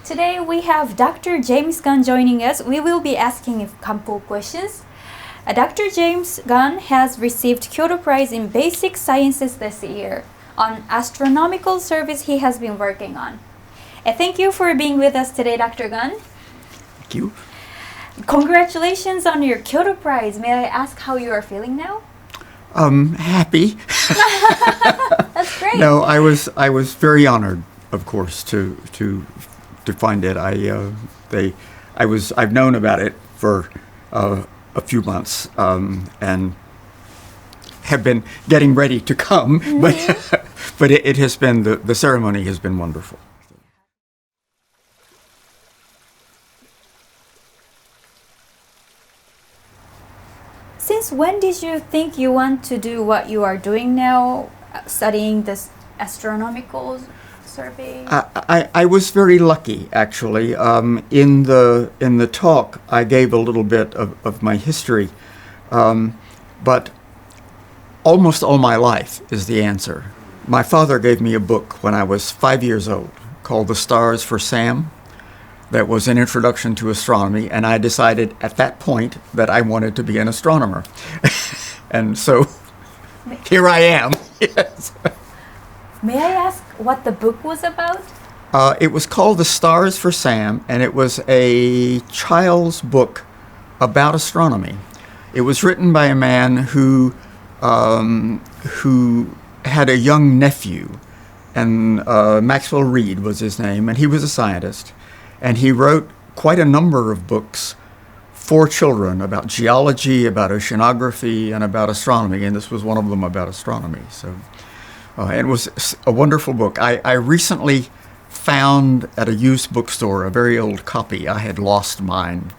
Today we have Dr. James Gunn joining us. We will be asking a couple questions. Dr. James Gunn has received Kyoto Prize in Basic Sciences this year on astronomical service he has been working on. Thank you for being with us today, Dr. Gunn. Thank you. Congratulations on your Kyoto Prize. May I ask how you are feeling now? Happy. That's great. No, I was very honored, of course, to find it. I've known about it for a few months and have been getting ready to come, but it has been the ceremony has been wonderful. Since when did you think you want to do what you are doing now, studying this astronomical survey? I was very lucky, actually. In the talk, I gave a little bit of my history, but almost all my life is the answer. My father gave me a book when I was 5 years old called The Stars for Sam. That was an introduction to astronomy, and I decided at that point that I wanted to be an astronomer. And so here I am. Yes. May I ask what the book was about? It was called The Stars for Sam, and it was a child's book about astronomy. It was written by a man who had a young nephew, and Maxwell Reed was his name, and he was a scientist. And he wrote quite a number of books for children about geology, about oceanography, and about astronomy. And this was one of them about astronomy. So it was a wonderful book. I recently found at a used bookstore a very old copy. I had lost mine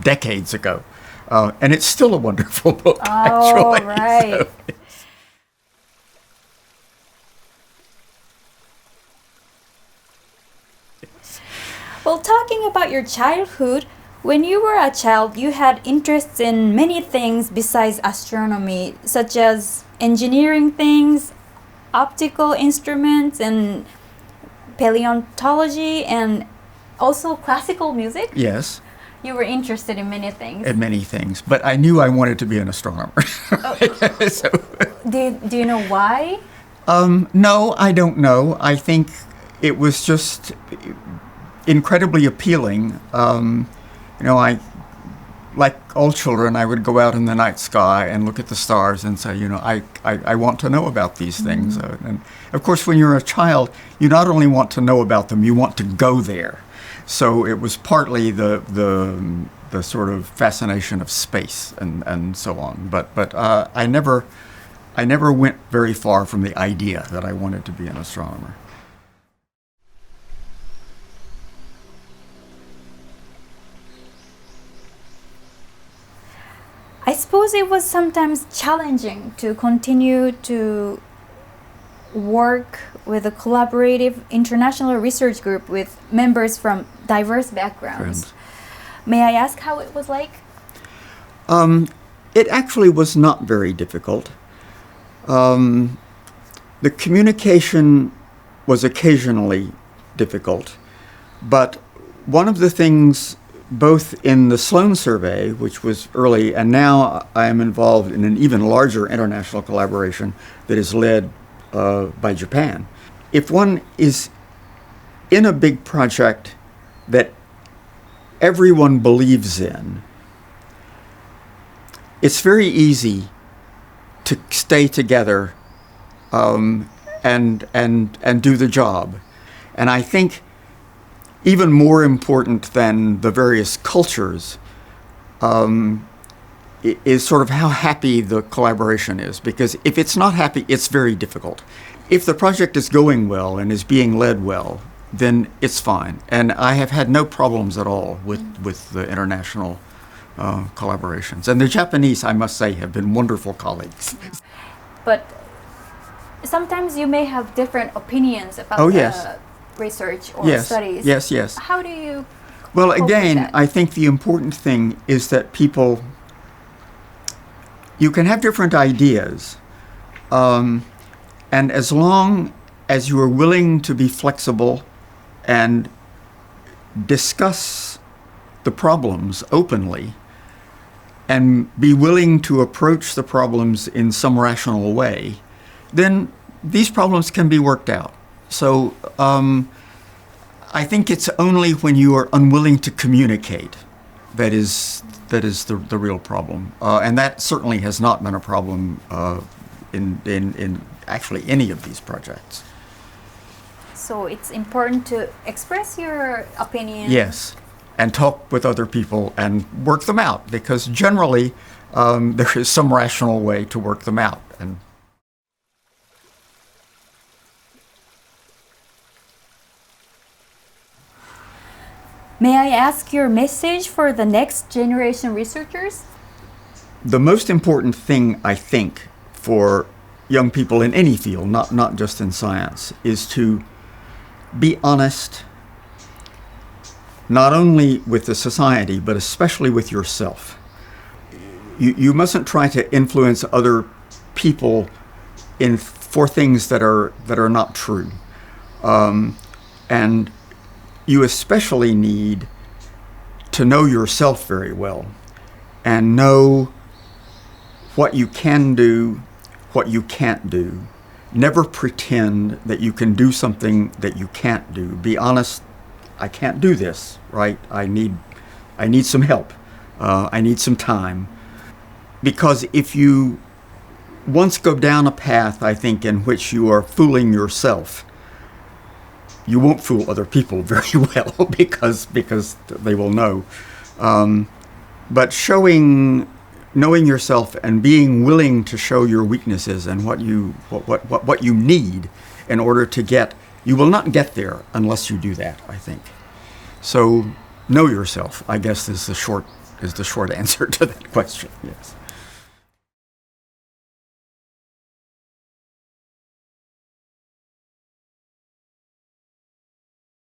decades ago. And it's still a wonderful book, actually. Oh, right. So, Well, talking about your childhood, when you were a child, you had interests in many things besides astronomy, such as engineering things, optical instruments, and paleontology, and also classical music. yes. You were interested in many things. And many things, but I knew I wanted to be an astronomer. So, Do you know why? no, I don't know. I think it was just incredibly appealing. I, like all children, I would go out in the night sky and look at the stars and say, I want to know about these things. And of course, when you're a child, you not only want to know about them, you want to go there. So it was partly the sort of fascination of space and so on. But I never went very far from the idea that I wanted to be an astronomer. I suppose it was sometimes challenging to continue to work with a collaborative international research group with members from diverse backgrounds. Friends. May I ask how it was like? It actually was not very difficult. The communication was occasionally difficult, but one of the things both in the Sloan survey, which was early, and now I am involved in an even larger international collaboration that is led by Japan. If one is in a big project that everyone believes in, it's very easy to stay together and do the job. And I think even more important than the various cultures is sort of how happy the collaboration is. Because if it's not happy, it's very difficult. If the project is going well and is being led well, then it's fine. And I have had no problems at all with the international collaborations. And the Japanese, I must say, have been wonderful colleagues. But sometimes you may have different opinions about research or studies. Yes. How do you Well, cope with again, that? I think the important thing is that you can have different ideas, and as long as you are willing to be flexible and discuss the problems openly and be willing to approach the problems in some rational way, then these problems can be worked out. So I think it's only when you are unwilling to communicate that is the real problem. And that certainly has not been a problem in actually any of these projects. So it's important to express your opinion. Yes, and talk with other people and work them out, because generally there is some rational way to work them out. And may I ask your message for the next generation researchers? the most important thing, I think, for young people in any field, not just in science, is to be honest, not only with the society, but especially with yourself. You mustn't try to influence other people for things that are not true. And you especially need to know yourself very well and know what you can do, what you can't do. Never pretend that you can do something that you can't do. Be honest, I can't do this, right? I need some help. I need some time. Because if you once go down a path, I think, in which you are fooling yourself, you won't fool other people very well because they will know. But knowing yourself and being willing to show your weaknesses and what you need in order to get, you will not get there unless you do that, I think. So know yourself, I guess, is the short answer to that question. Yes.